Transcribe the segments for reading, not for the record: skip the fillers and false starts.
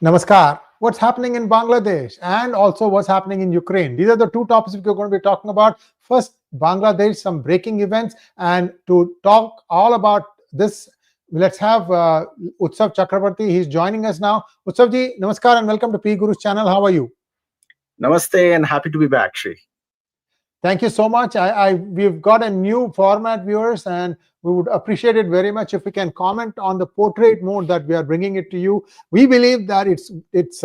Namaskar. What's happening in Bangladesh and also what's happening in Ukraine? These are the two topics we're going to be talking about. First, Bangladesh, some breaking events. And to talk all about this, let's have Utsav C. He's joining us now. Utsav ji, namaskar and welcome to PGurus channel. How are you? Namaste and happy to be back, Sree. Thank you so much. We've got a new format, viewers, and we would appreciate it very much if we can comment on the portrait mode that we are bringing it to you. We believe that its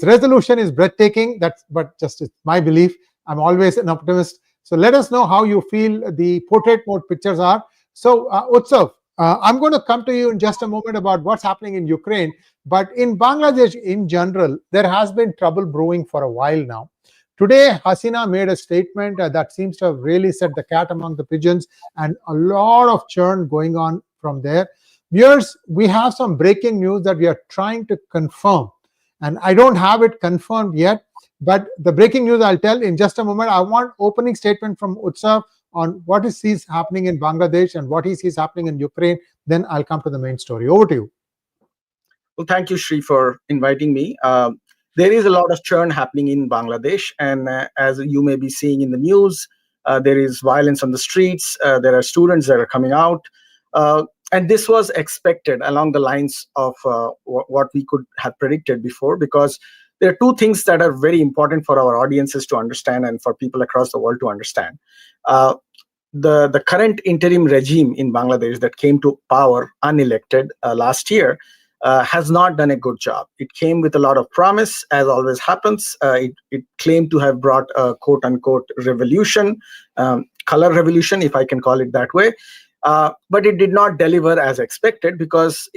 resolution is breathtaking. But just it's my belief. I'm always an optimist. So let us know how you feel the portrait mode pictures are. So Utsav, I'm going to come to you in just a moment about what's happening in Ukraine. But in Bangladesh in general, there has been trouble brewing for a while now. Today, Hasina made a statement that seems to have really set the cat among the pigeons, and a lot of churn going on from there. Viewers, we have some breaking news that we are trying to confirm, and I don't have it confirmed yet, but the breaking news I'll tell in just a moment. I want opening statement from Utsav on what he sees happening in Bangladesh and what he sees happening in Ukraine. Then I'll come to the main story. Over to you. Well, thank you, Sree, for inviting me. There is a lot of churn happening in Bangladesh, and as you may be seeing in the news, there is violence on the streets. There are students that are coming out, and this was expected along the lines of what we could have predicted before, because there are two things that are very important for our audiences to understand and for people across the world to understand. The current interim regime in Bangladesh that came to power unelected last year has not done a good job. It came with a lot of promise, as always happens. It claimed to have brought a quote-unquote revolution, color revolution, if I can call it that way. But it did not deliver as expected, because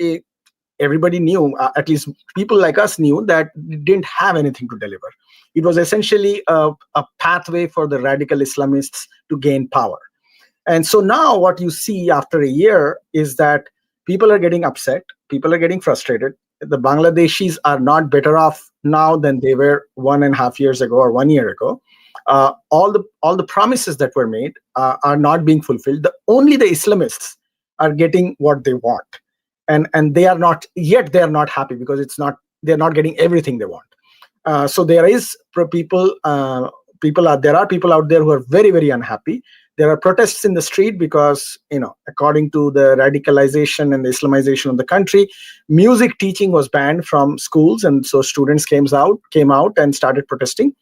everybody knew, at least people like us knew, that it didn't have anything to deliver. It was essentially a pathway for the radical Islamists to gain power. And so now what you see after a year is that people are getting upset. People are getting frustrated. The Bangladeshis are not better off now than they were 1.5 years ago or 1 year ago. All the promises that were made are not being fulfilled. Only the Islamists are getting what they want, and they are not yet. They are not happy because they're not getting everything they want. So there is people. There are people out there who are very, very unhappy. There are protests in the street because, according to the radicalization and the Islamization of the country, music teaching was banned from schools, and so students came out and started protesting.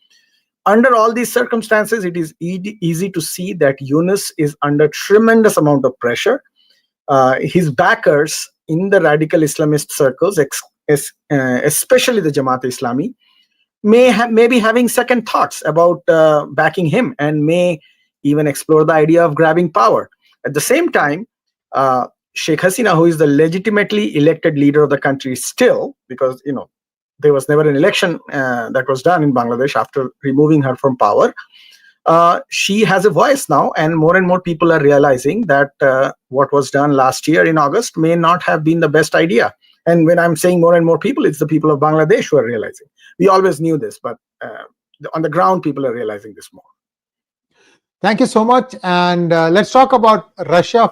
Under all these circumstances, it is easy to see that Yunus is under tremendous amount of pressure. His backers in the radical Islamist circles, especially the 𝗤𝗏𝗏 may be having second thoughts about backing him, and may even explore the idea of grabbing power. At the same time, Sheikh Hasina, who is the legitimately elected leader of the country still, because there was never an election that was done in Bangladesh after removing her from power, she has a voice now, and more people are realizing that what was done last year in August may not have been the best idea. And when I'm saying more and more people, it's the people of Bangladesh who are realizing. We always knew this, but on the ground, people are realizing this more. Thank you so much. And let's talk about Russia,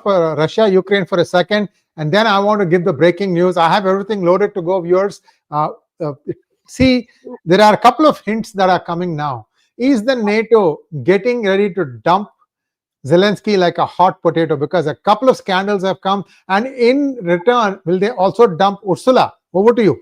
Ukraine for a second. And then I want to give the breaking news. I have everything loaded to go, viewers. See, there are a couple of hints that are coming now. Is the NATO getting ready to dump Zelensky like a hot potato? Because a couple of scandals have come. And in return, will they also dump Ursula? Over to you.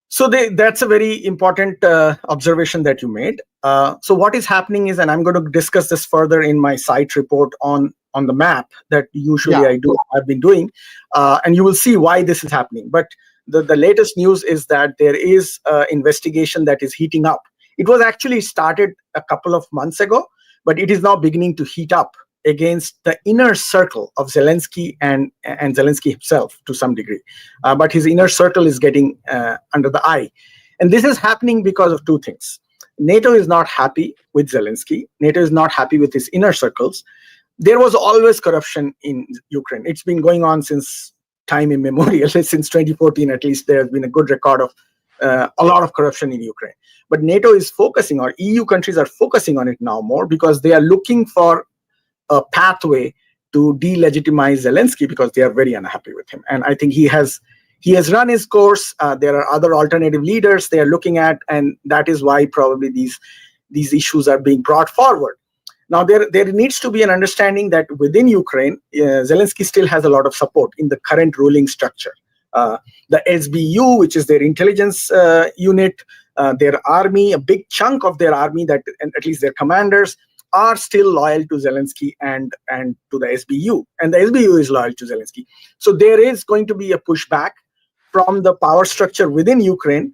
So that's a very important observation that you made. So what is happening is, and I'm going to discuss this further in my site report on the map that usually I've been doing, and you will see why this is happening. But the latest news is that there is investigation that is heating up. It was actually started a couple of months ago, but it is now beginning to heat up against the inner circle of Zelensky and Zelensky himself to some degree. But his inner circle is getting under the eye. And this is happening because of two things. NATO is not happy with Zelensky. NATO is not happy with his inner circles. There was always corruption in Ukraine. It's been going on since time immemorial. Since 2014, at least, there has been a good record of a lot of corruption in Ukraine. But NATO is focusing, or EU countries are focusing on it now more, because they are looking for a pathway to delegitimize Zelensky, because they are very unhappy with him. And I think he has He has run his course. There are other alternative leaders they are looking at, and that is why probably these issues are being brought forward. Now, there needs to be an understanding that within Ukraine, Zelensky still has a lot of support in the current ruling structure. The SBU, which is their intelligence unit, their army, a big chunk of their army, that and at least their commanders, are still loyal to Zelensky and to the SBU. And the SBU is loyal to Zelensky. So there is going to be a pushback from the power structure within Ukraine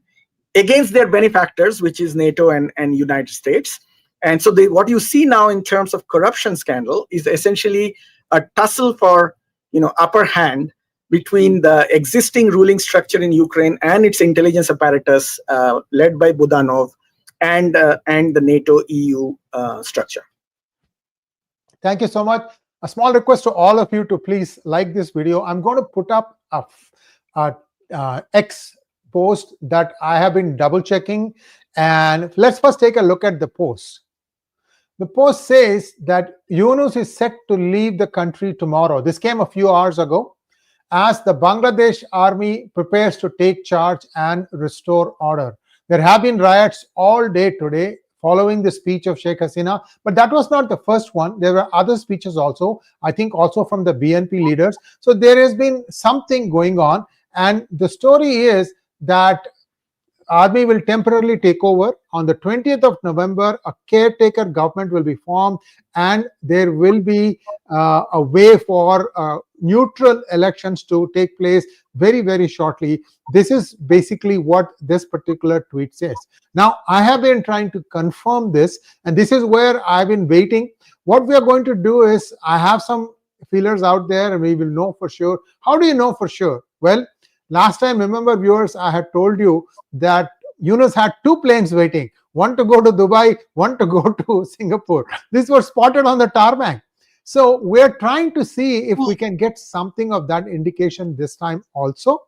against their benefactors, which is NATO and United States. And so what you see now in terms of corruption scandal is essentially a tussle for upper hand between the existing ruling structure in Ukraine and its intelligence apparatus led by Budanov and the NATO EU structure. Thank you so much. A small request to all of you to please like this video. I'm going to put up a X post that I have been double checking, and let's first take a look at the post. The post says that Yunus is set to leave the country tomorrow. This came a few hours ago, as the Bangladesh army prepares to take charge and restore order. There have been riots all day today following the speech of Sheikh Hasina, but that was not the first one. There were other speeches also, I think also from the BNP leaders. So there has been something going on, and the story is that army will temporarily take over. On the 20th of November, a caretaker government will be formed, and there will be a way for neutral elections to take place very, very shortly. This is basically what this particular tweet says. Now, I have been trying to confirm this, and this is where I've been waiting. What we are going to do is, I have some feelers out there, and we will know for sure. How do you know for sure? Well, last time, remember viewers, I had told you that Yunus had 2 planes waiting, one to go to Dubai, one to go to Singapore. These were spotted on the tarmac. So we're trying to see if we can get something of that indication this time also.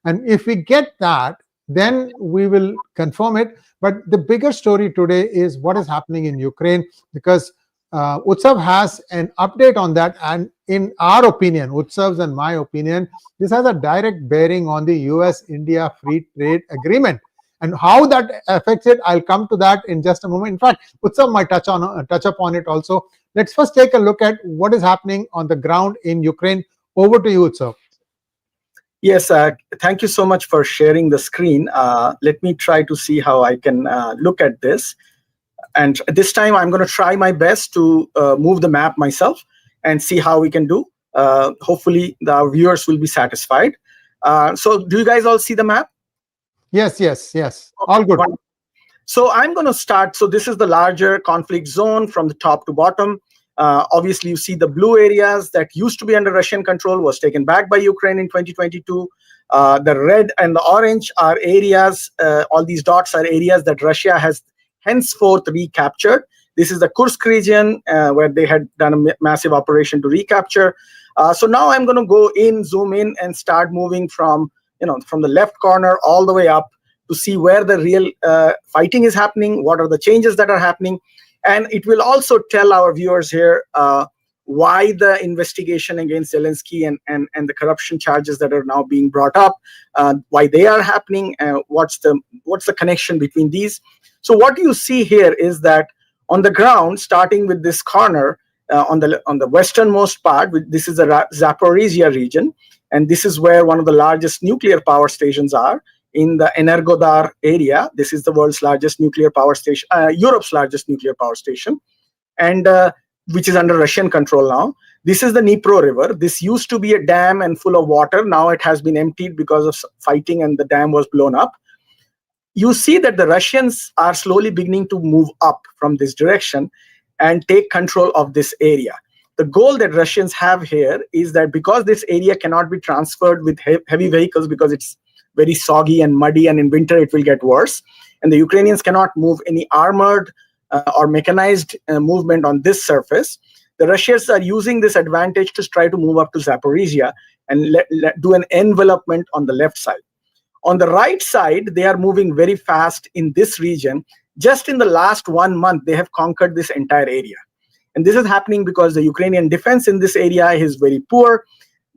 And if we get that, then we will confirm it. But the bigger story today is what is happening in Ukraine, because Utsav has an update on that, and in our opinion, Utsav's and my opinion, this has a direct bearing on the US-India free trade agreement. And how that affects it, I'll come to that in just a moment. In fact, Utsav might touch upon it also. Let's first take a look at what is happening on the ground in Ukraine. Over to you, Utsav. Yes, thank you so much for sharing the screen. Let me try to see how I can look at this. And this time, I'm going to try my best to move the map myself and see how we can do. Hopefully, the viewers will be satisfied. So do you guys all see the map? Yes, yes, yes. All good. So I'm going to start. So this is the larger conflict zone from the top to bottom. Obviously, you see the blue areas that used to be under Russian control was taken back by Ukraine in 2022. The red and the orange are areas, all these dots are areas that Russia has henceforth recaptured. This is the Kursk region where they had done a massive operation to recapture. So now I'm going to go in, zoom in, and start moving from the left corner all the way up to see where the real fighting is happening, what are the changes that are happening. And it will also tell our viewers here why the investigation against Zelensky and the corruption charges that are now being brought up, why they are happening, what's the connection between these. So what you see here is that on the ground, starting with this corner on the westernmost part, this is the Zaporizhia region, and this is where one of the largest nuclear power stations are in the 𝗟𝗏𝗏 area. This is the world's largest nuclear power station, Europe's largest nuclear power station, and which is under Russian control now. This is the Dnipro River. This used to be a dam and full of water. Now it has been emptied because of fighting, and the dam was blown up. You see that the Russians are slowly beginning to move up from this direction and take control of this area. The goal that Russians have here is that because this area cannot be transferred with heavy vehicles because it's very soggy and muddy, and in winter it will get worse, and the Ukrainians cannot move any armored or mechanized movement on this surface, the Russians are using this advantage to try to move up to Zaporizhia and do an envelopment on the left side. On the right side, they are moving very fast in this region. Just in the last 1 month, they have conquered this entire area. And this is happening because the Ukrainian defense in this area is very poor.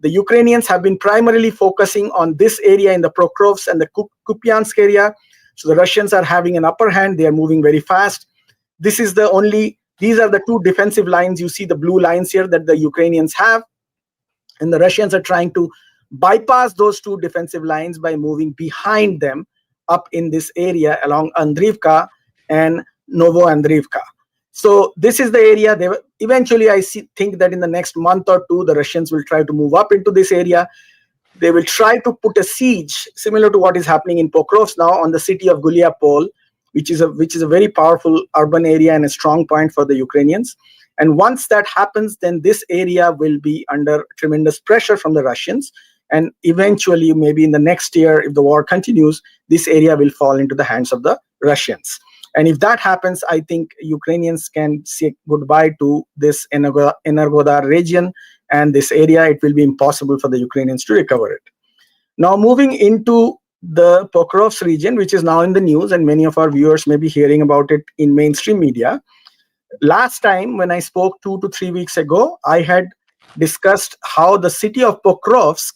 The Ukrainians have been primarily focusing on this area in the Pokrovsk and the Kupiansk area. So the Russians are having an upper hand. They are moving very fast. These are the two defensive lines. You see the blue lines here that the Ukrainians have. And the Russians are trying to bypass those two defensive lines by moving behind them up in this area along Andriivka and Novoandriivka. So this is the area. Eventually, I think that in the next month or two, the Russians will try to move up into this area. They will try to put a siege similar to what is happening in Pokrovsk now on the city of Guliapol, which is a very powerful urban area and a strong point for the Ukrainians. And once that happens, then this area will be under tremendous pressure from the Russians. And eventually, maybe in the next year, if the war continues, this area will fall into the hands of the Russians. And if that happens, I think Ukrainians can say goodbye to this 値rgodar region and this area. It will be impossible for the Ukrainians to recover it. Now, moving into the Pokrovsk region, which is now in the news, and many of our viewers may be hearing about it in mainstream media. Last time when I spoke 2 to 3 weeks ago, I had discussed how the city of Pokrovsk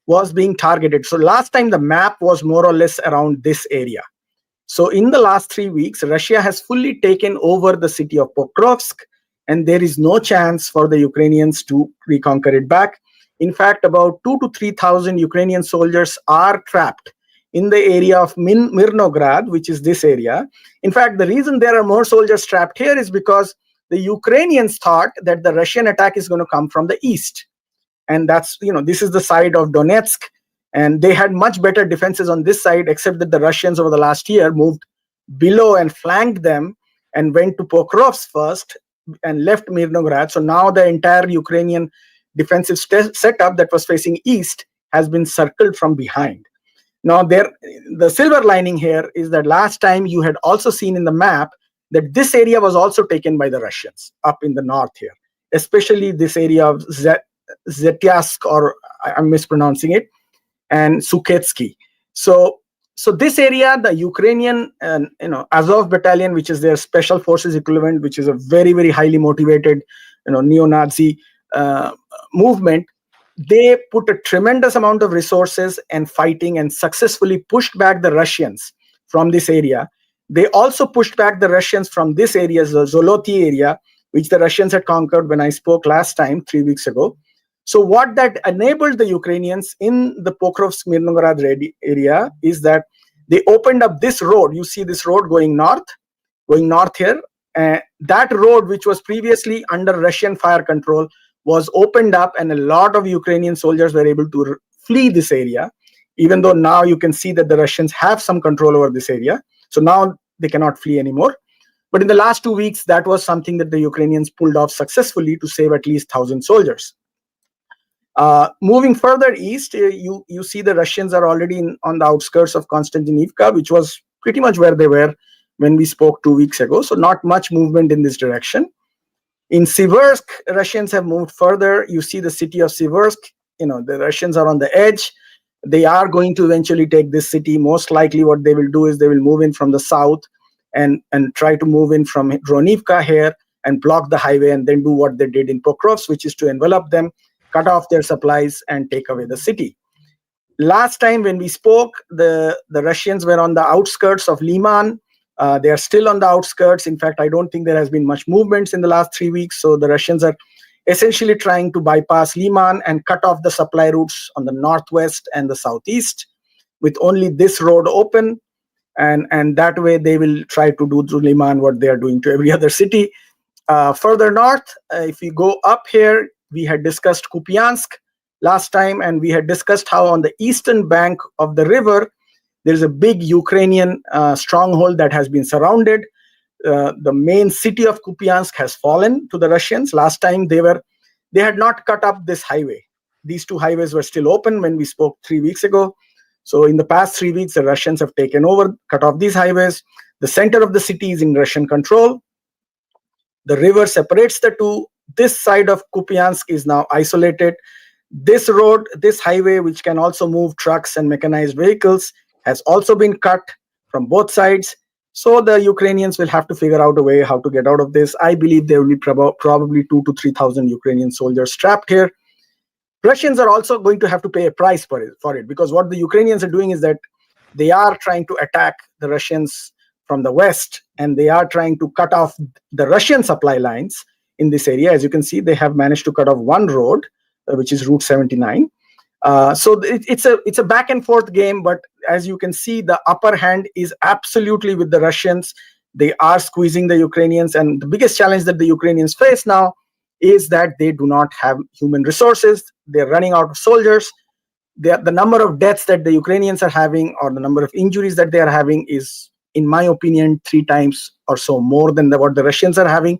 was being targeted. So last time the map was more or less around this area. So in the last 3 weeks, Russia has fully taken over the city of Pokrovsk, and there is no chance for the Ukrainians to reconquer it back. In fact, about 2,000 to 3,000 Ukrainian soldiers are trapped in the area of Mirnograd, which is this area. In fact, the reason there are more soldiers trapped here is because the Ukrainians thought that the Russian attack is going to come from the east. And that's, this is the side of Donetsk. And they had much better defenses on this side, except that the Russians over the last year moved below and flanked them and went to Pokrovsk first and left Mirnograd. So now the entire Ukrainian defensive setup that was facing east has been circled from behind. Now, the silver lining here is that last time you had also seen in the map that this area was also taken by the Russians up in the north here, especially this area of Zetyask, or I'm mispronouncing it, and Sukhetsky. So this area, the Ukrainian Azov battalion, which is their special forces equivalent, which is a very, very highly motivated neo-Nazi movement, they put a tremendous amount of resources and fighting and successfully pushed back the Russians from this area. They also pushed back the Russians from this area, the Zoloty area, which the Russians had conquered when I spoke last time 3 weeks ago. So what that enabled the Ukrainians in the Pokrovsk-Mirnograd area is that they opened up this road. You see this road going north here. That road, which was previously under Russian fire control, was opened up, and a lot of Ukrainian soldiers were able to flee this area, even though now you can see that the Russians have some control over this area. So now they cannot flee anymore. But in the last 2 weeks, that was something that the Ukrainians pulled off successfully to save at least 1,000 soldiers. Moving further east, you see the Russians are already on the outskirts of Konstantinivka, which was pretty much where they were when we spoke 2 weeks ago. So not much movement in this direction. In Siversk, Russians have moved further. You see the city of Siversk. The Russians are on the edge. They are going to eventually take this city. Most likely what they will do is they will move in from the south and try to move in from Dronivka here and block the highway, and then do what they did in Pokrovsk, which is to envelop them, cut off their supplies, and take away the city. Last time when we spoke, the Russians were on the outskirts of Liman. They are still on the outskirts. In fact, I don't think there has been much movements in the last 3 weeks. So the Russians are essentially trying to bypass Liman and cut off the supply routes on the northwest and the southeast, with only this road open. And that way they will try to do through Liman what they are doing to every other city. Further north, if we go up here, we had discussed Kupiansk last time, and we had discussed how on the eastern bank of the river, there is a big Ukrainian stronghold that has been surrounded. The main city of Kupiansk has fallen to the Russians. Last time they had not cut up this highway. These two highways were still open when we spoke 3 weeks ago. So in the past 3 weeks, the Russians have taken over, cut off these highways. The center of the city is in Russian control. The river separates the two. This side of Kupiansk is now isolated. This road, this highway, which can also move trucks and mechanized vehicles, has also been cut from both sides. So the Ukrainians will have to figure out a way how to get out of this. I believe there will be probably 2,000 to 3,000 Ukrainian soldiers trapped here. Russians are also going to have to pay a price for it, because what the Ukrainians are doing is that they are trying to attack the Russians from the west, and they are trying to cut off the Russian supply lines in this area. As you can see, they have managed to cut off one road, which is Route 79. So it's a back and forth game, but as you can see, the upper hand is absolutely with the Russians. They are squeezing the Ukrainians, and the biggest challenge that the Ukrainians face now is that they do not have human resources. They're running out of soldiers. The number of deaths that the Ukrainians are having, or the number of injuries that they are having, is, in my opinion, 3 times or so more than what the Russians are having,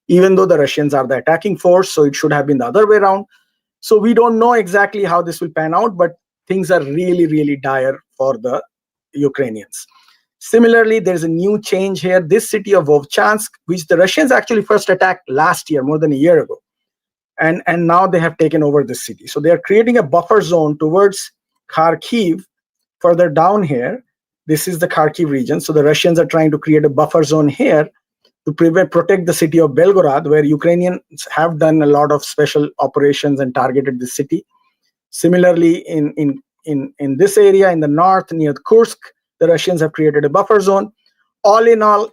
even though the Russians are the attacking force. So it should have been the other way around. So we don't know exactly how this will pan out, but things are really, really dire for the Ukrainians. Similarly, there's a new change here. This city of Vovchansk, which the Russians actually first attacked last year, more than a year ago. And now they have taken over this city. So they are creating a buffer zone towards Kharkiv further down here. This is the Kharkiv region. So the Russians are trying to create a buffer zone here to protect the city of Belgorod, where Ukrainians have done a lot of special operations and targeted the city. Similarly, in this area in the north near Kursk, the Russians have created a buffer zone. All in all,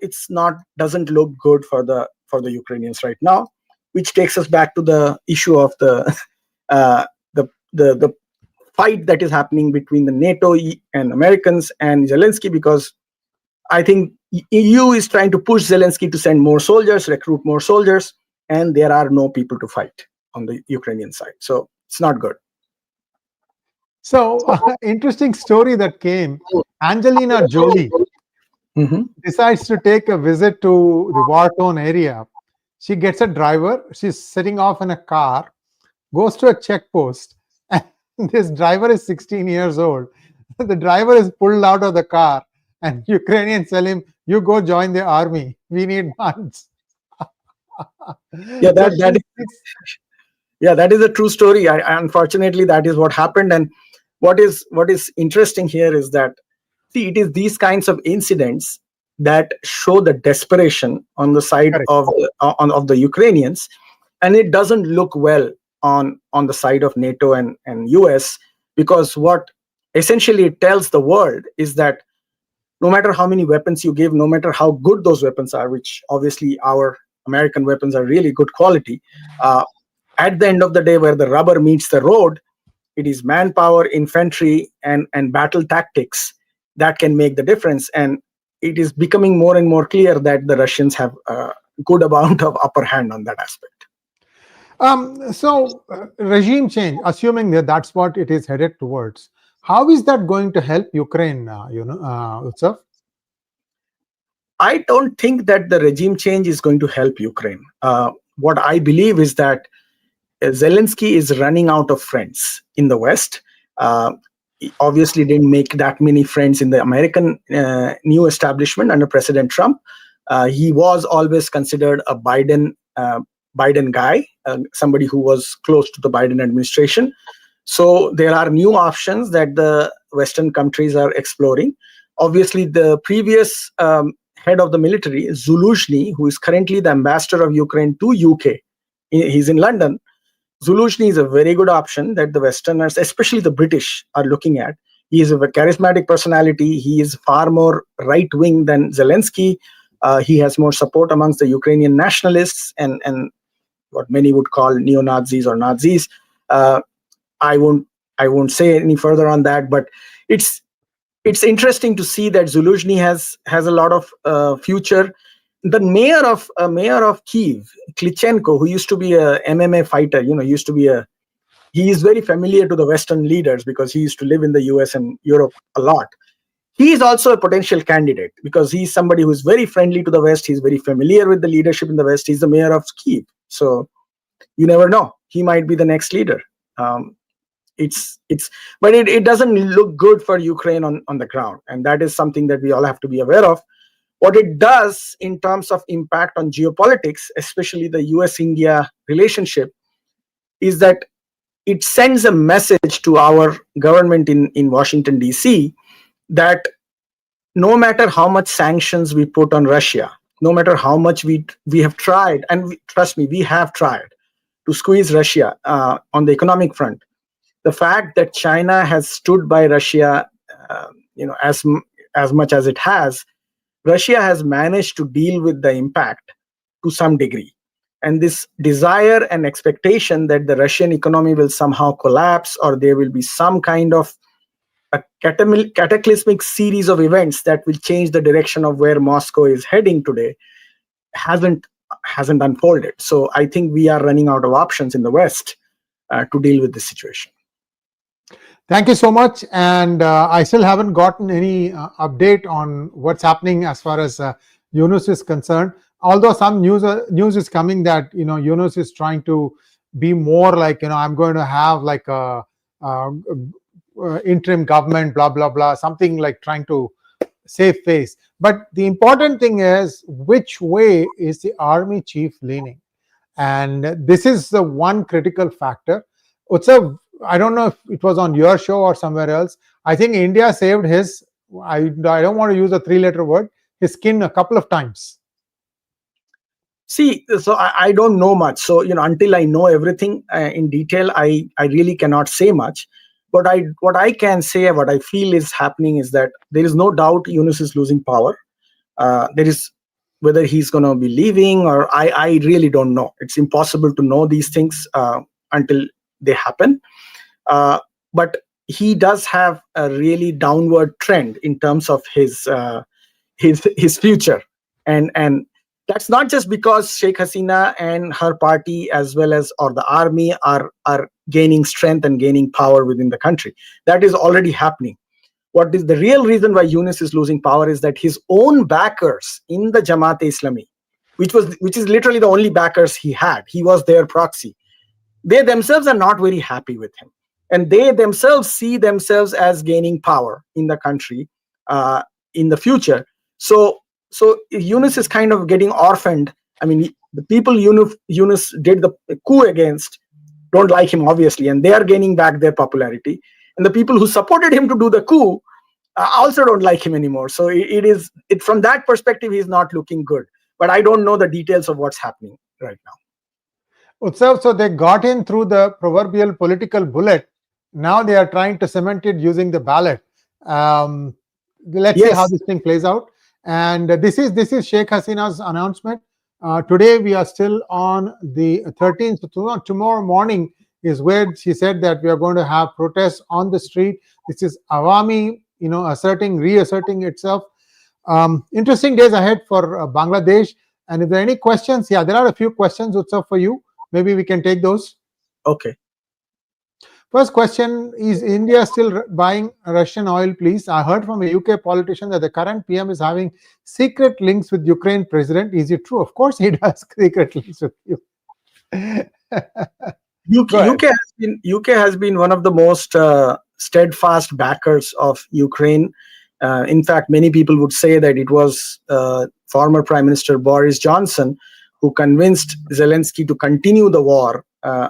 doesn't look good for the Ukrainians right now, which takes us back to the issue of the fight that is happening between the NATO and Americans and Zelensky, because I think EU is trying to push Zelensky to send more soldiers, recruit more soldiers, and there are no people to fight on the Ukrainian side. So it's not good. So interesting story that came. Angelina Jolie decides to take a visit to the war-torn area. She gets a driver. She's sitting off in a car, goes to a check post, and this driver is 16 years old. The driver is pulled out of the car, and Ukrainians tell him, "You go join the army. We need funds." Yeah, that is a true story. Unfortunately, that is what happened. And what is interesting here is that, see, it is these kinds of incidents that show the desperation on the side of the Ukrainians, and it doesn't look well on the side of NATO and US, because what essentially it tells the world is that no matter how many weapons you give, no matter how good those weapons are, which obviously our American weapons are really good quality, at the end of the day, where the rubber meets the road, it is manpower, infantry, and battle tactics that can make the difference. And it is becoming more and more clear that the Russians have a good amount of upper hand on that aspect. So regime change, assuming that that's what it is headed towards, how is that going to help Ukraine, Utsav? I don't think that the regime change is going to help Ukraine. What I believe is that Zelensky is running out of friends in the West. He obviously didn't make that many friends in the American new establishment under President Trump. He was always considered a Biden guy, somebody who was close to the Biden administration. So there are new options that the Western countries are exploring. Obviously, the previous head of the military, Zaluzhny, who is currently the ambassador of Ukraine to UK, he's in London. Zaluzhny is a very good option that the Westerners, especially the British, are looking at. He is a charismatic personality. He is far more right-wing than Zelensky. He has more support amongst the Ukrainian nationalists and what many would call neo-Nazis or Nazis. I won't say any further on that, but it's interesting to see that Zaluzhny has a lot of future. The mayor of Kyiv, Klitschenko, who used to be a MMA fighter, he is very familiar to the Western leaders because he used to live in the US and Europe a lot. He is also a potential candidate because he's somebody who is very friendly to the West. He's very familiar with the leadership in the West. He's the mayor of Kyiv. So you never know. He might be the next leader. But it doesn't look good for Ukraine on the ground. And that is something that we all have to be aware of. What it does in terms of impact on geopolitics, especially the US-India relationship, is that it sends a message to our government in Washington, D.C., that no matter how much sanctions we put on Russia, no matter how much we have tried, and trust me, we have tried to squeeze Russia on the economic front, the fact that China has stood by Russia, as much as it has, Russia has managed to deal with the impact to some degree. And this desire and expectation that the Russian economy will somehow collapse, or there will be some kind of a cataclysmic series of events that will change the direction of where Moscow is heading today, hasn't unfolded. So I think we are running out of options in the West to deal with this situation. Thank you so much. And I still haven't gotten any update on what's happening as far as Yunus is concerned. Although some news is coming that Yunus is trying to be more like I'm going to have like a interim government, blah blah blah, something like trying to save face. But the important thing is, which way is the army chief leaning? And this is the one critical factor. Utsav, I don't know if it was on your show or somewhere else. I think India saved his, I don't want to use a three-letter word, his skin a couple of times. See, so I don't know much. So, until I know everything in detail, I really cannot say much. But what I can say, what I feel is happening is that there is no doubt Yunus is losing power. There is, whether he's going to be leaving, or I really don't know. It's impossible to know these things until they happen. But he does have a really downward trend in terms of his future, and that's not just because Sheikh Hasina and her party, as well as the army, are gaining strength and gaining power within the country. That is already happening. What is the real reason why Yunus is losing power is that his own backers in the Jamaat-e-Islami, which is literally the only backers he had, he was their proxy, they themselves are not very happy with him. And they themselves see themselves as gaining power in the country in the future. So Yunus is kind of getting orphaned. I mean, the people Yunus did the coup against don't like him, obviously, and they are gaining back their popularity. And the people who supported him to do the coup also don't like him anymore. So from that perspective, he's not looking good. But I don't know the details of what's happening right now. Utsav, so they got in through the proverbial political bullet. Now they are trying to cement it using the ballot. Let's see how this thing plays out. And this is Sheikh Hasina's announcement. Today we are still on the 13th. So tomorrow morning is where she said that we are going to have protests on the street. This is Awami, reasserting itself. Interesting days ahead for Bangladesh. And if there are any questions, there are a few questions, Utsav, for you. Maybe we can take those. Okay. First question, is India still buying Russian oil, please? I heard from a UK politician that the current PM is having secret links with Ukraine president. Is it true? Of course he does secret links with you. UK has been one of the most steadfast backers of Ukraine. In fact, many people would say that it was former Prime Minister Boris Johnson who convinced Zelensky to continue the war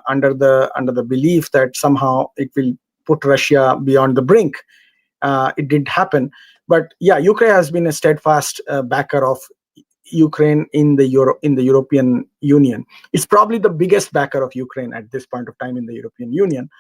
under the belief that somehow it will put Russia beyond the brink. It didn't happen. But UK has been a steadfast backer of Ukraine in the European Union. It's probably the biggest backer of Ukraine at this point of time in the European Union,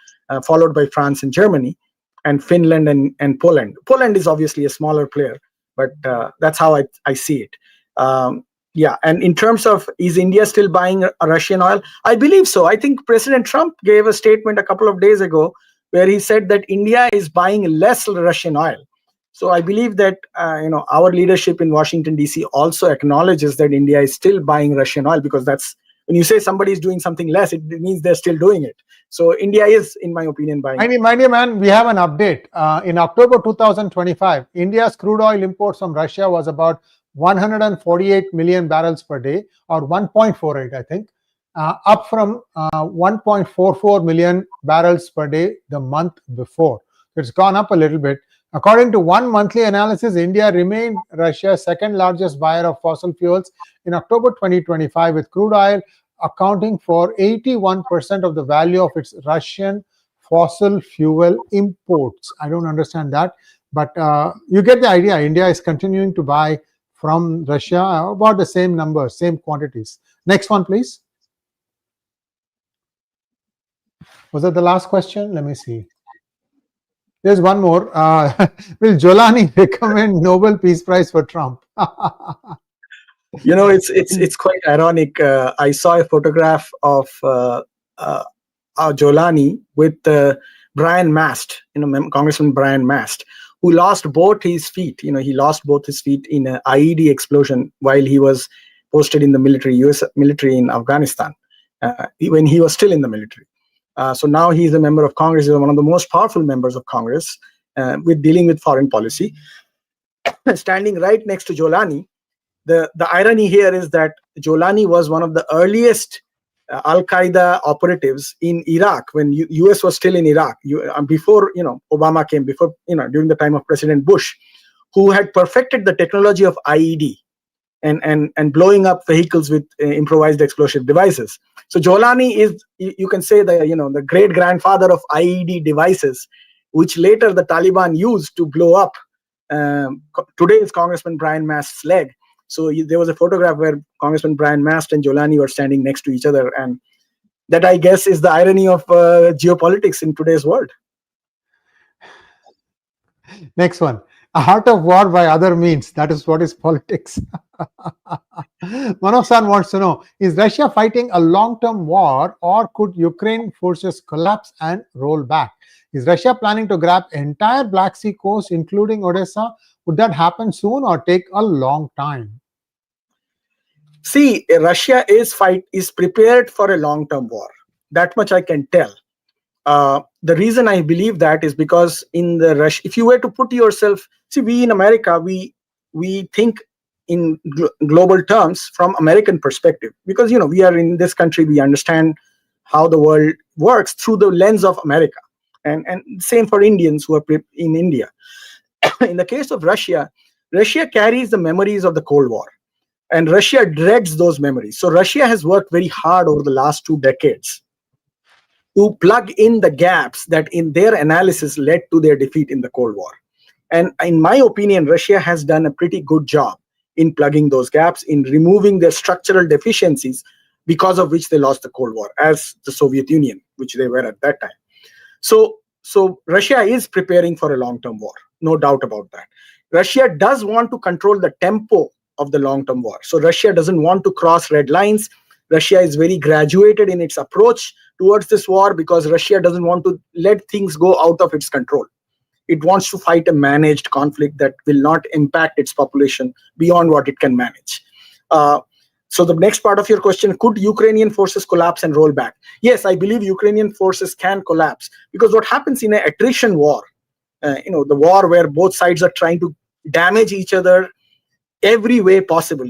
followed by France and Germany, and Finland and Poland. Poland is obviously a smaller player, but that's how I see it. And in terms of, is India still buying Russian oil? I believe so. I think President Trump gave a statement a couple of days ago where he said that India is buying less Russian oil. So I believe that our leadership in Washington, D.C. also acknowledges that India is still buying Russian oil, because that's, when you say somebody is doing something less, it means they're still doing it. So India is, in my opinion, buying. My dear man, we have an update. In October 2025, India's crude oil imports from Russia was about 148 million barrels per day, or 1.48, I think, up from 1.44 million barrels per day the month before. It's gone up a little bit. According to one monthly analysis, India remained Russia's second largest buyer of fossil fuels in October 2025, with crude oil accounting for 81% of the value of its Russian fossil fuel imports. I don't understand that, but you get the idea. India is continuing to buy from Russia about the same numbers, same quantities. Next one, please. Was that the last question? Let me see. There's one more. Will 𝗤𝗏𝗍 recommend Nobel Peace Prize for Trump? You know, it's quite ironic. I saw a photograph of 𝗤𝗏𝗍 with Brian Mast, Congressman Brian Mast, who lost both his feet. He lost both his feet in an IED explosion while he was posted in the military, U.S. military in Afghanistan, when he was still in the military. So now he's a member of Congress. He's one of the most powerful members of Congress with dealing with foreign policy. Standing right next to 𝗤𝗏𝗍, the irony here is that 𝗤𝗏𝗍 was one of the earliest Al-Qaeda operatives in Iraq when U.S. was still in Iraq, before Obama came, before during the time of President Bush, who had perfected the technology of IED and blowing up vehicles with improvised explosive devices. So 𝗤𝗏𝗍 is, you can say, the great grandfather of IED devices, which later the Taliban used to blow up today's Congressman Brian Mast's leg. So there was a photograph where Congressman Brian Mast and 𝗤𝗏𝗍 were standing next to each other, and that, I guess, is the irony of geopolitics in today's world. Next one. A art of war by other means. That is what is politics. Manosan wants to know, is Russia fighting a long-term war, or could Ukraine forces collapse and roll back? Is Russia planning to grab entire Black Sea coast, including Odessa? Would that happen soon or take a long time? See, Russia is prepared for a long-term war. That much I can tell. The reason I believe that is because in the Russia, if you were to put yourself, see, we in America, we think in global terms from American perspective, because we are in this country, we understand how the world works through the lens of America, and same for Indians who are in India. In the case of Russia, Russia carries the memories of the Cold War, and Russia dreads those memories. So Russia has worked very hard over the last 2 decades to plug in the gaps that in their analysis led to their defeat in the Cold War. And in my opinion, Russia has done a pretty good job in plugging those gaps, in removing their structural deficiencies because of which they lost the Cold War, as the Soviet Union, which they were at that time. So Russia is preparing for a long-term war, no doubt about that. Russia does want to control the tempo of the long-term war. So Russia doesn't want to cross red lines. Russia is very graduated in its approach towards this war because Russia doesn't want to let things go out of its control. It wants to fight a managed conflict that will not impact its population beyond what it can manage. So the next part of your question, could Ukrainian forces collapse and roll back? Yes, I believe Ukrainian forces can collapse, because what happens in an attrition war, the war where both sides are trying to damage each other every way possible,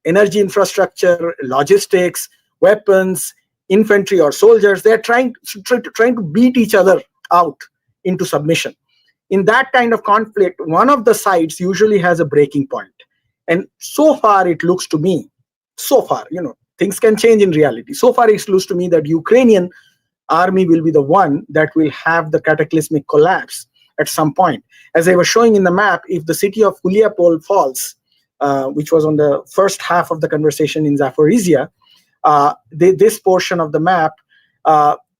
energy infrastructure, logistics, weapons, infantry or soldiers, they're trying to beat each other out into submission. In that kind of conflict, one of the sides usually has a breaking point. And so far it looks to me, things can change in reality. So far it looks to me that Ukrainian army will be the one that will have the cataclysmic collapse at some point. As I was showing in the map, if the city of 𝗤𝗏𝗄𝗏 falls, which was on the first half of the conversation in Zaporizhia, this portion of the map,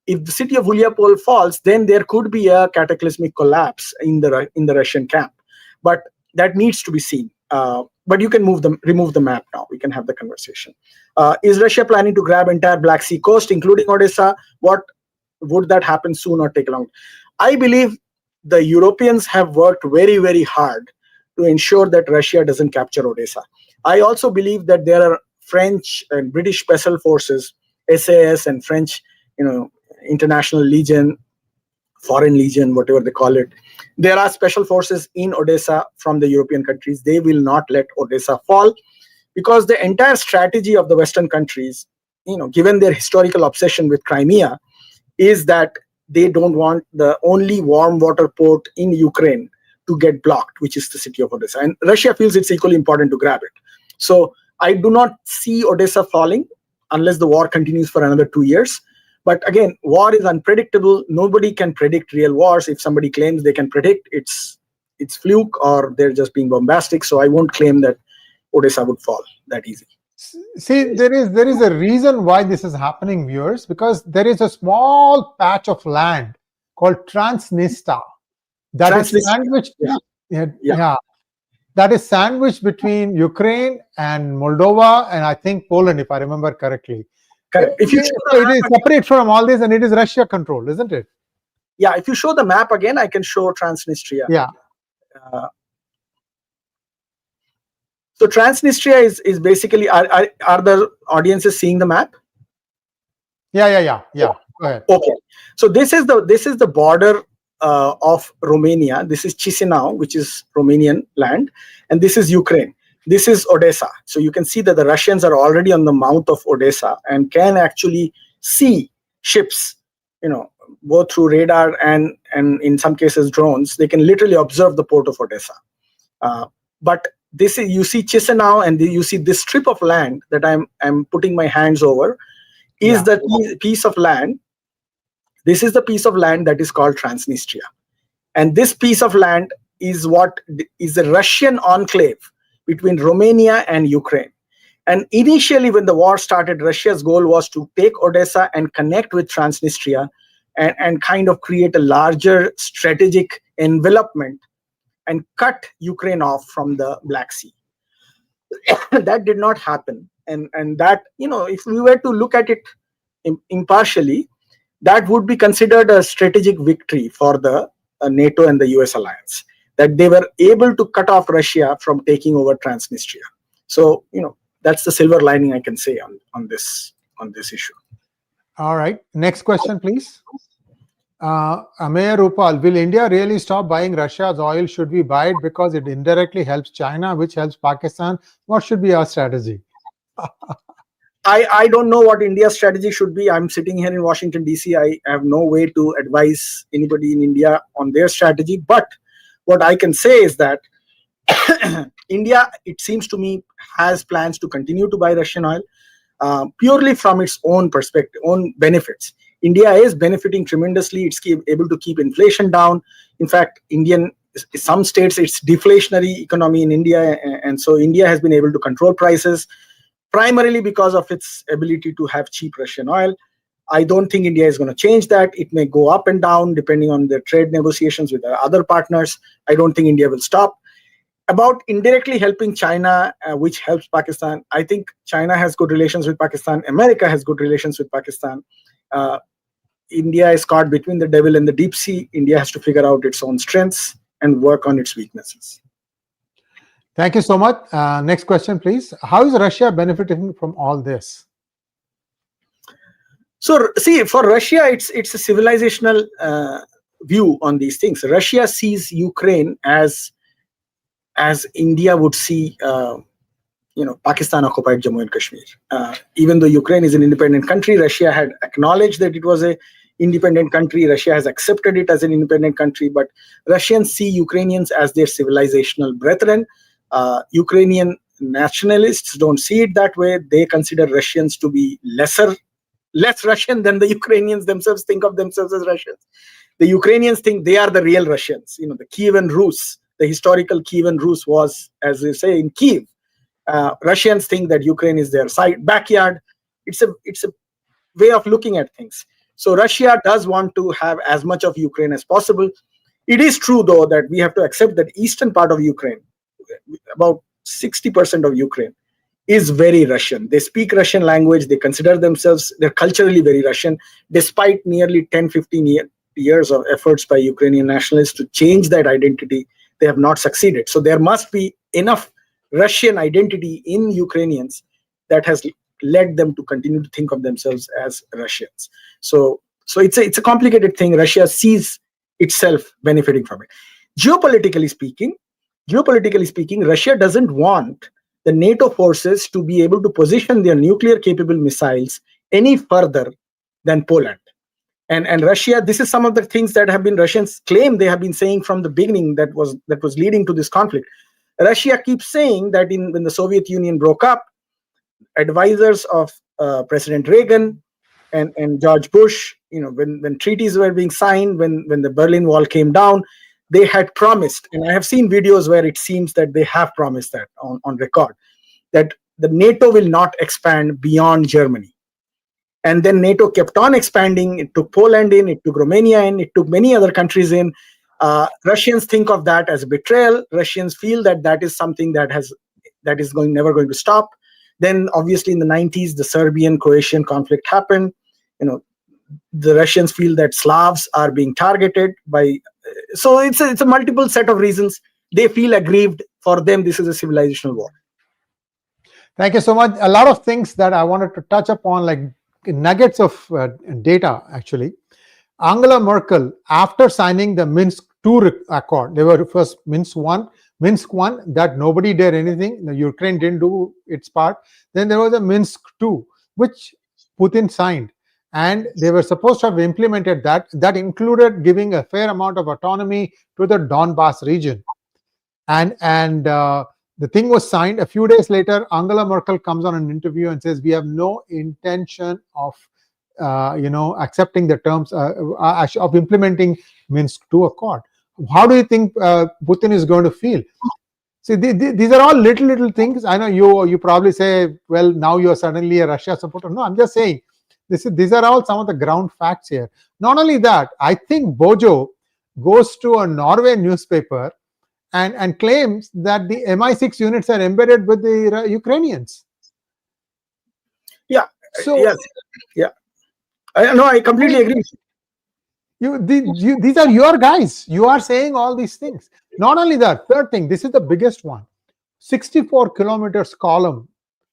if the city of 𝗤𝗏𝗄𝗏 falls, then there could be a cataclysmic collapse in the Russian camp. But that needs to be seen. But you can remove the map now. We can have the conversation. Is Russia planning to grab entire Black Sea coast, including Odessa? Would that happen soon or take long? I believe the Europeans have worked very, very hard to ensure that Russia doesn't capture Odessa. I also believe that there are French and British special forces, SAS and French, International Legion, Foreign Legion, whatever they call it. There are special forces in Odessa from the European countries. They will not let Odessa fall, because the entire strategy of the Western countries, given their historical obsession with Crimea, is that they don't want the only warm water port in Ukraine to get blocked, which is the city of Odessa. And Russia feels it's equally important to grab it. So I do not see Odessa falling unless the war continues for another 2 years. But again, war is unpredictable. Nobody can predict real wars. If somebody claims they can predict, it's fluke or they're just being bombastic. So I won't claim that Odessa would fall that easy. See, there is a reason why this is happening, viewers, because there is a small patch of land called Transnistria that is sandwiched. That is sandwiched between Ukraine and Moldova, and I think Poland, if I remember correctly. Correct. If you it is separate from all this, and it is Russia controlled, isn't it? Yeah. If you show the map again, I can show Transnistria. Yeah. So Transnistria is basically, are the audiences seeing the map? Yeah. Go ahead. Okay. So this is the border of Romania. This is Chisinau, which is Romanian land, and this is Ukraine. This is Odessa. So you can see that the Russians are already on the mouth of Odessa and can actually see ships, both through radar and in some cases drones. They can literally observe the port of Odessa. But this is, you see Chisinau, and you see this strip of land that I'm putting my hands over is the piece of land. This is the piece of land that is called Transnistria. And this piece of land is what is a Russian enclave between Romania and Ukraine. And initially, when the war started, Russia's goal was to take Odessa and connect with Transnistria and kind of create a larger strategic envelopment and cut Ukraine off from the Black Sea. That did not happen. And that, if we were to look at it impartially, that would be considered a strategic victory for the NATO and the US alliance, that they were able to cut off Russia from taking over Transnistria. So, that's the silver lining I can say on this issue. All right. Next question, please. Ameya Rupal, will India really stop buying Russia's oil? Should we buy it because it indirectly helps China, which helps Pakistan? What should be our strategy? I don't know what India's strategy should be. I'm sitting here in Washington, D.C. I have no way to advise anybody in India on their strategy. But what I can say is that India, it seems to me, has plans to continue to buy Russian oil purely from its own perspective, own benefits. India is benefiting tremendously. It's able to keep inflation down. In fact, some states, it's deflationary economy in India. And so India has been able to control prices primarily because of its ability to have cheap Russian oil. I don't think India is going to change that. It may go up and down depending on the trade negotiations with our other partners. I don't think India will stop. About indirectly helping China, which helps Pakistan, I think China has good relations with Pakistan. America has good relations with Pakistan. India is caught between the devil and the deep sea. India has to figure out its own strengths and work on its weaknesses. Thank you so much. Next question, please. How is Russia benefiting from all this? So, see, for Russia, it's a civilizational view on these things. Russia sees Ukraine as India would see, Pakistan occupied Jammu and Kashmir. Even though Ukraine is an independent country, Russia had acknowledged that it was an independent country. Russia has accepted it as an independent country, but Russians see Ukrainians as their civilizational brethren. Ukrainian nationalists don't see it that way. They consider Russians to be less Russian than the Ukrainians themselves think of themselves as Russians. The Ukrainians think they are the real Russians. The Kievan Rus, the historical Kievan Rus was, as they say, in Kiev. Russians think that Ukraine is their backyard. It's a way of looking at things. So Russia does want to have as much of Ukraine as possible. It is true, though, that we have to accept that eastern part of Ukraine, about 60% of Ukraine, is very Russian. They speak Russian language. They consider themselves, they're culturally very Russian, despite nearly 10-15 years of efforts by Ukrainian nationalists to change that identity. They have not succeeded. So there must be enough Russian identity in Ukrainians that has led them to continue to think of themselves as Russians. So it's a complicated thing. Russia sees itself benefiting from it. Geopolitically speaking, Russia doesn't want the NATO forces to be able to position their nuclear-capable missiles any further than Poland. And Russia, this is some of the things that have been Russians claim they have been saying from the beginning that was leading to this conflict. Russia keeps saying that when the Soviet Union broke up, advisors of President Reagan and George Bush, when treaties were being signed, when the Berlin Wall came down, they had promised, and I have seen videos where it seems that they have promised that on record, that the NATO will not expand beyond Germany. And then NATO kept on expanding. It took Poland in, it took Romania in, it took many other countries in. Russians think of that as a betrayal. Russians feel that that is something that is never going to stop. Then obviously in the 90s, the Serbian-Croatian conflict happened. The Russians feel that Slavs are being targeted by, so it's a multiple set of reasons. They feel aggrieved. For them, this is a civilizational war. Thank you so much. A lot of things that I wanted to touch upon, like nuggets of data actually. Angela Merkel, after signing the Minsk II accord, they were first Minsk I, that nobody did anything. The Ukraine didn't do its part. Then there was a Minsk II, which Putin signed. And they were supposed to have implemented that. That included giving a fair amount of autonomy to the Donbass region. And the thing was signed. A few days later, Angela Merkel comes on an interview and says, we have no intention of accepting the terms of implementing Minsk II Accord. How do you think Putin is going to feel? See, these are all little things. I know you probably say, well, now you're suddenly a Russia supporter. No, I'm just saying, these are all some of the ground facts here. Not only that, I think Bojo goes to a Norway newspaper and claims that the MI6 units are embedded with the Ukrainians. Yeah. So yes. Yeah. I completely agree. These are your guys. You are saying all these things. Not only that, third thing, this is the biggest one. 64 kilometers column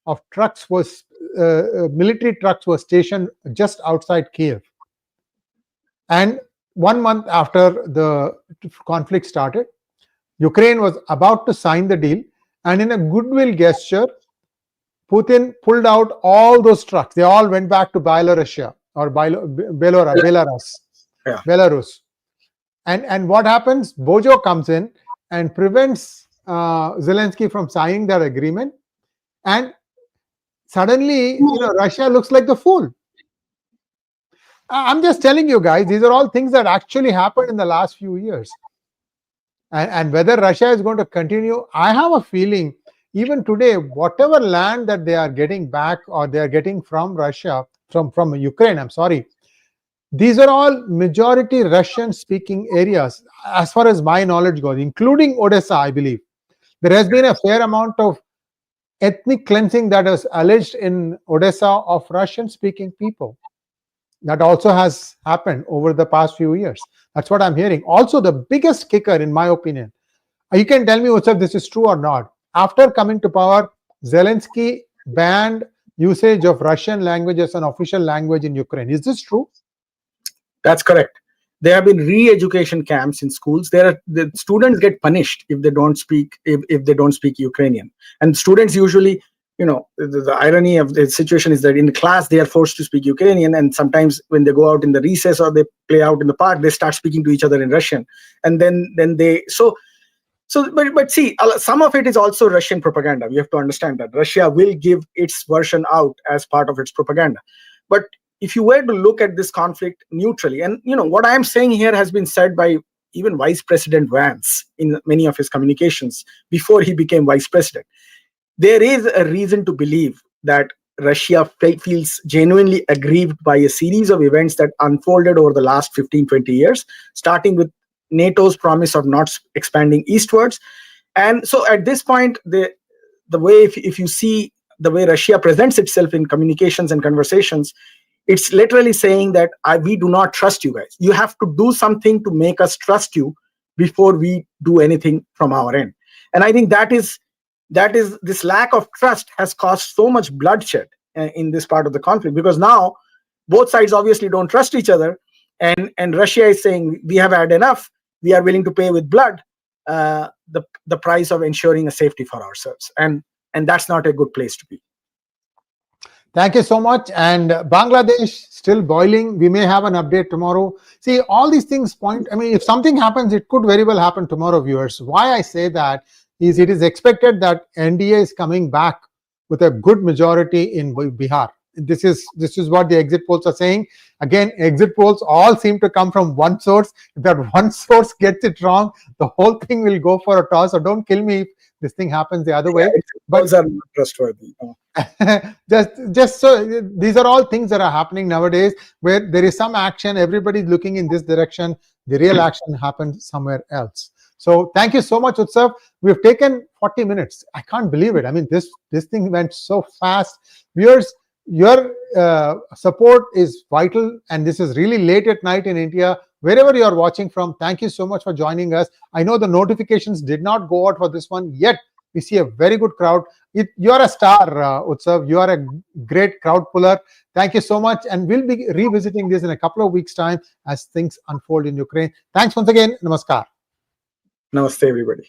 of trucks was military trucks were stationed just outside Kiev. And 1 month after the conflict started, Ukraine was about to sign the deal, and in a goodwill gesture, Putin pulled out all those trucks. They all went back to Belarus or Belarus. Yeah. Belarus. And what happens? Bojo comes in and prevents Zelensky from signing that agreement, and suddenly, Russia looks like the fool. I'm just telling you guys, these are all things that actually happened in the last few years. And whether Russia is going to continue, I have a feeling even today, whatever land that they are getting back or they are getting from Russia, from Ukraine, I'm sorry, these are all majority Russian-speaking areas, as far as my knowledge goes, including Odessa, I believe. There has been a fair amount of ethnic cleansing that is alleged in Odessa of Russian-speaking people. That also has happened over the past few years. That's what I'm hearing. Also, the biggest kicker, in my opinion, you can tell me, Utsav, this is true or not. After coming to power, Zelensky banned usage of Russian language as an official language in Ukraine. Is this true? That's correct. There have been re-education camps in schools. The students get punished if they don't speak Ukrainian. And students usually, the irony of the situation is that in class they are forced to speak Ukrainian, and sometimes when they go out in the recess or they play out in the park, they start speaking to each other in Russian. And then they but see, some of it is also Russian propaganda. We have to understand that Russia will give its version out as part of its propaganda. But if you were to look at this conflict neutrally, and what I am saying here has been said by even Vice President Vance in many of his communications before he became Vice President, there is a reason to believe that Russia feels genuinely aggrieved by a series of events that unfolded over the last 15-20 years, starting with NATO's promise of not expanding eastwards. And so at this point, the way, if you see the way Russia presents itself in communications and conversations, it's literally saying that we do not trust you guys. You have to do something to make us trust you before we do anything from our end. And I think that is this lack of trust has caused so much bloodshed in this part of the conflict, because now both sides obviously don't trust each other, and Russia is saying, we have had enough. We are willing to pay with blood the price of ensuring a safety for ourselves, and that's not a good place to be. Thank you so much. And Bangladesh still boiling. We may have an update tomorrow. See, all these things point, if something happens, it could very well happen tomorrow, viewers. Why I say that is it is expected that NDA is coming back with a good majority in Bihar. this is what the exit polls are saying. Again, exit polls all seem to come from one source. If that one source gets it wrong, the whole thing will go for a toss. So don't kill me if this thing happens the other way. But those are not trustworthy. just so these are all things that are happening nowadays, where there is some action, everybody's looking in this direction, the real action happens somewhere else. So thank you so much, Utsav. We've taken 40 minutes. I can't believe it. I mean, this thing went so fast. Viewers, your support is vital, and this is really late at night in India. Wherever you are watching from, thank you so much for joining us. I know the notifications did not go out for this one, yet we see a very good crowd. You are a star, Utsav. You are a great crowd puller. Thank you so much, and we'll be revisiting this in a couple of weeks' time as things unfold in Ukraine. Thanks once again. Namaskar. Namaste, everybody.